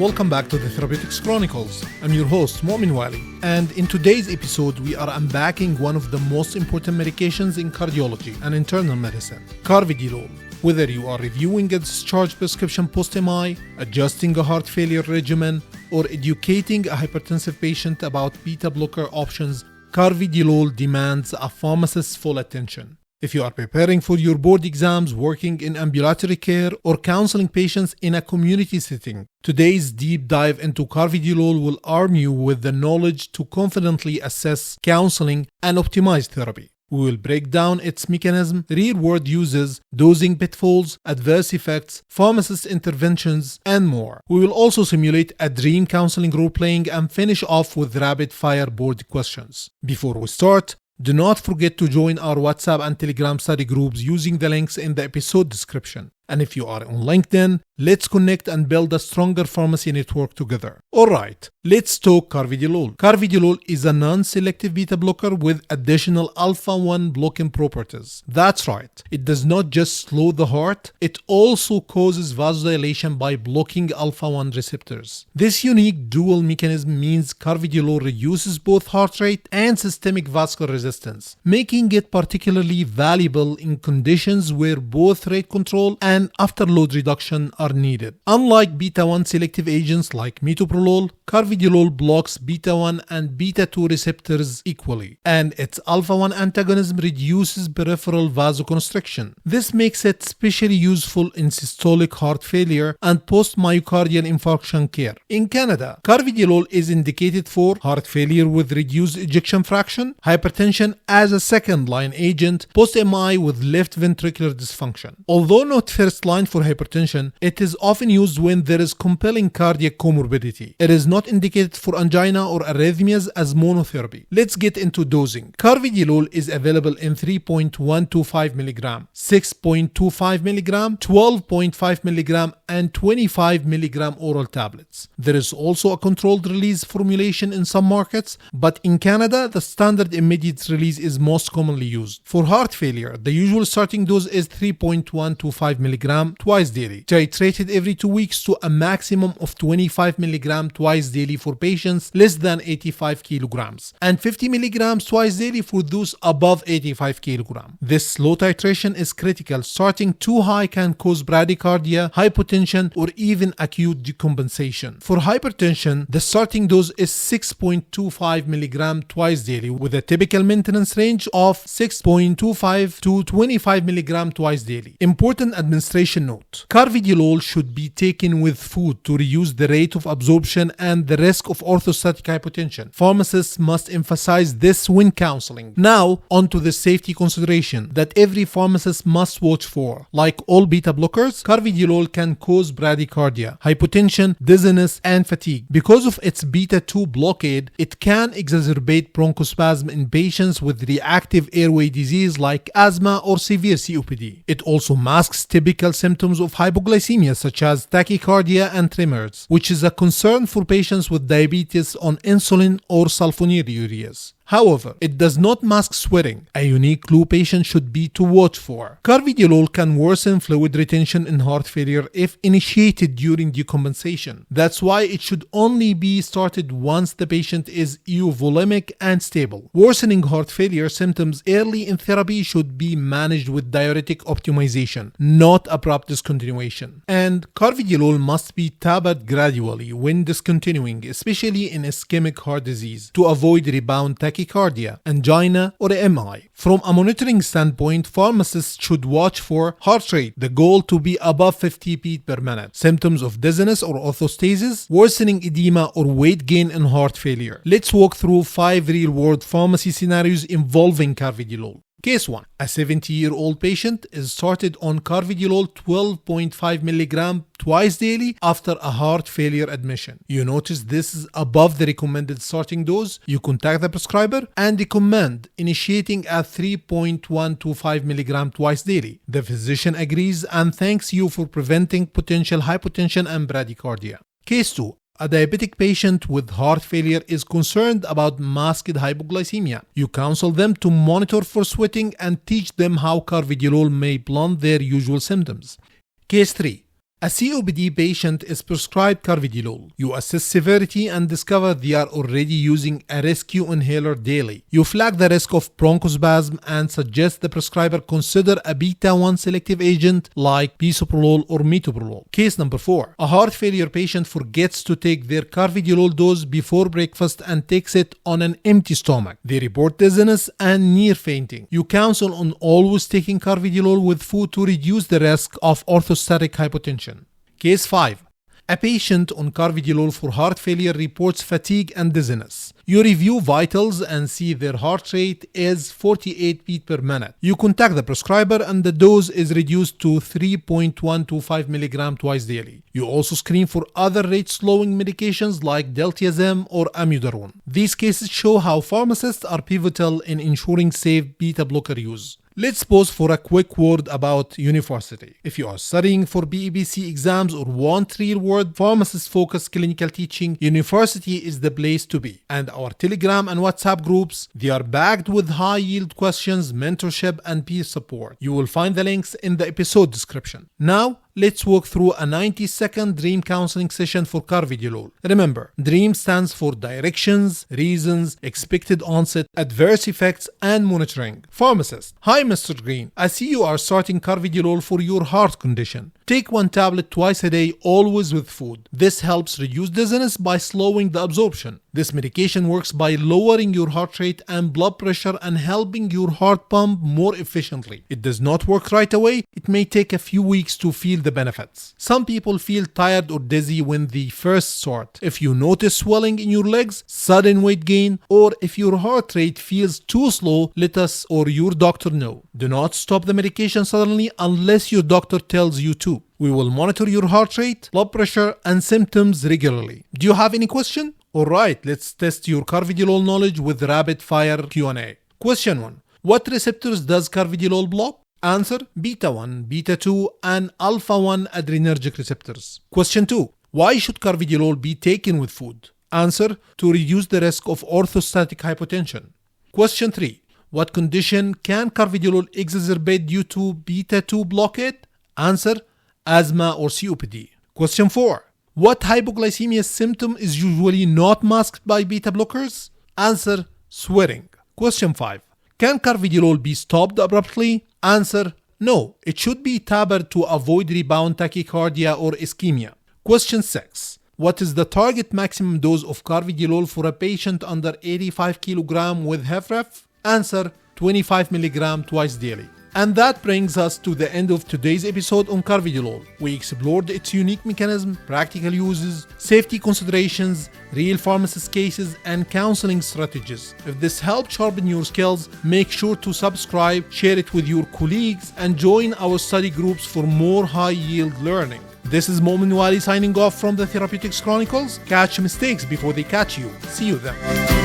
Welcome back to the Therapeutics Chronicles. I'm your host, Momen Wali, and in today's episode, we are unpacking one of the most important medications in cardiology and internal medicine, Carvedilol. Whether you are reviewing a discharge prescription post-MI, adjusting a heart failure regimen, or educating a hypertensive patient about beta-blocker options, Carvedilol demands a pharmacist's full attention. If you are preparing for your board exams, working in ambulatory care, or counseling patients in a community setting, today's deep dive into Carvedilol will arm you with the knowledge to confidently assess counseling and optimize therapy. We will break down its mechanism, real-world uses, dosing pitfalls, adverse effects, pharmacist interventions, and more. We will also simulate a dream counseling role-playing and finish off with rapid-fire board questions. Before we start, do not forget to join our WhatsApp and Telegram study groups using the links in the episode description. And if you are on LinkedIn, let's connect and build a stronger pharmacy network together. Alright, let's talk Carvedilol. Carvedilol is a non-selective beta blocker with additional alpha-1 blocking properties. That's right, it does not just slow the heart, it also causes vasodilation by blocking alpha-1 receptors. This unique dual mechanism means Carvedilol reduces both heart rate and systemic vascular resistance, making it particularly valuable in conditions where both rate control and afterload reduction are needed. Unlike beta-1 selective agents like metoprolol, Carvedilol blocks beta-1 and beta-2 receptors equally, and its alpha-1 antagonism reduces peripheral vasoconstriction. This makes it especially useful in systolic heart failure and post-myocardial infarction care. In Canada, Carvedilol is indicated for heart failure with reduced ejection fraction, hypertension as a second-line agent, post-MI with left ventricular dysfunction. Although not first line for hypertension, it is often used when there is compelling cardiac comorbidity. It is not indicated for angina or arrhythmias as monotherapy. Let's get into dosing. Carvedilol is available in 3.125 mg, 6.25 mg, 12.5 mg, and 25 mg oral tablets. There is also a controlled release formulation in some markets, but in Canada, the standard immediate release is most commonly used. For heart failure, the usual starting dose is 3.125 mg twice daily, titrated every 2 weeks to a maximum of 25 mg twice daily for patients less than 85 kilograms, and 50 mg twice daily for those above 85 kilograms. This slow titration is critical. Starting too high can cause bradycardia, hypotension, or even acute decompensation. For hypertension, the starting dose is 6.25 mg twice daily with a typical maintenance range of 6.25 to 25 mg twice daily. Important administration note: Carvedilol should be taken with food to reduce the rate of absorption and the risk of orthostatic hypotension. Pharmacists must emphasize this when counseling. Now, on to the safety consideration that every pharmacist must watch for. Like all beta blockers, Carvedilol can cause bradycardia, hypotension, dizziness, and fatigue. Because of its beta-2 blockade, it can exacerbate bronchospasm in patients with reactive airway disease like asthma or severe COPD. It also masks typical symptoms of hypoglycemia such as tachycardia and tremors, which is a concern for patients with diabetes on insulin or sulfonylureas. However, it does not mask sweating, a unique clue patients should be to watch for. Carvedilol can worsen fluid retention in heart failure if initiated during decompensation. That's why it should only be started once the patient is euvolemic and stable. Worsening heart failure symptoms early in therapy should be managed with diuretic optimization, not abrupt discontinuation. And Carvedilol must be tapered gradually when discontinuing, especially in ischemic heart disease, to avoid rebound tachycardia, angina, or MI. From a monitoring standpoint, pharmacists should watch for heart rate, the goal to be above 50 beats per minute, symptoms of dizziness or orthostasis, worsening edema, or weight gain in heart failure. Let's walk through 5 real-world pharmacy scenarios involving Carvedilol. Case 1. A 70-year-old patient is started on Carvedilol 12.5 mg twice daily after a heart failure admission. You notice this is above the recommended starting dose. You contact the prescriber and recommend initiating at 3.125 mg twice daily. The physician agrees and thanks you for preventing potential hypotension and bradycardia. Case 2. A diabetic patient with heart failure is concerned about masked hypoglycemia. You counsel them to monitor for sweating and teach them how Carvedilol may blunt their usual symptoms. Case 3. A COPD patient is prescribed Carvedilol. You assess severity and discover they are already using a rescue inhaler daily. You flag the risk of bronchospasm and suggest the prescriber consider a beta-1 selective agent like bisoprolol or metoprolol. Case number 4. A heart failure patient forgets to take their Carvedilol dose before breakfast and takes it on an empty stomach. They report dizziness and near fainting. You counsel on always taking Carvedilol with food to reduce the risk of orthostatic hypotension. Case 5. A patient on Carvedilol for heart failure reports fatigue and dizziness. You review vitals and see their heart rate is 48 beats per minute. You contact the prescriber and the dose is reduced to 3.125 mg twice daily. You also screen for other rate-slowing medications like diltiazem or amiodarone. These cases show how pharmacists are pivotal in ensuring safe beta-blocker use. Let's pause for a quick word about university. If you are studying for BEBC exams or want real-world pharmacist-focused clinical teaching, university is the place to be. And our Telegram and WhatsApp groups, they are backed with high-yield questions, mentorship, and peer support. You will find the links in the episode description. Now, let's walk through a 90-second dream counseling session for Carvedilol. Remember, DREAM stands for directions, reasons, expected onset, adverse effects, and monitoring. Pharmacist: Hi Mr. Green, I see you are starting Carvedilol for your heart condition. Take 1 tablet twice a day, always with food. This helps reduce dizziness by slowing the absorption. This medication works by lowering your heart rate and blood pressure and helping your heart pump more efficiently. It does not work right away. It may take a few weeks to feel the benefits. Some people feel tired or dizzy when they first start. If you notice swelling in your legs, sudden weight gain, or if your heart rate feels too slow, let us or your doctor know. Do not stop the medication suddenly unless your doctor tells you to. We will monitor your heart rate, blood pressure, and symptoms regularly. Do you have any question? Alright, let's test your Carvedilol knowledge with rapid fire Q&A. Question 1. What receptors does Carvedilol block? Answer: beta-1, beta-2, and alpha-1 adrenergic receptors. Question 2. Why should Carvedilol be taken with food? Answer: to reduce the risk of orthostatic hypotension. Question 3. What condition can Carvedilol exacerbate due to beta-2 blockade? Answer: asthma or COPD. Question 4. What hypoglycemia symptom is usually not masked by beta blockers? Answer: sweating. Question 5. Can Carvedilol be stopped abruptly? Answer: no, it should be tapered to avoid rebound tachycardia or ischemia. Question 6. What is the target maximum dose of Carvedilol for a patient under 85 kg with HFrEF? Answer: 25 mg twice daily. And that brings us to the end of today's episode on Carvedilol. We explored its unique mechanism, practical uses, safety considerations, real pharmacist cases, and counseling strategies. If this helped sharpen your skills, make sure to subscribe, share it with your colleagues, and join our study groups for more high-yield learning. This is Momen Wali signing off from the Therapeutics Chronicles. Catch mistakes before they catch you. See you then.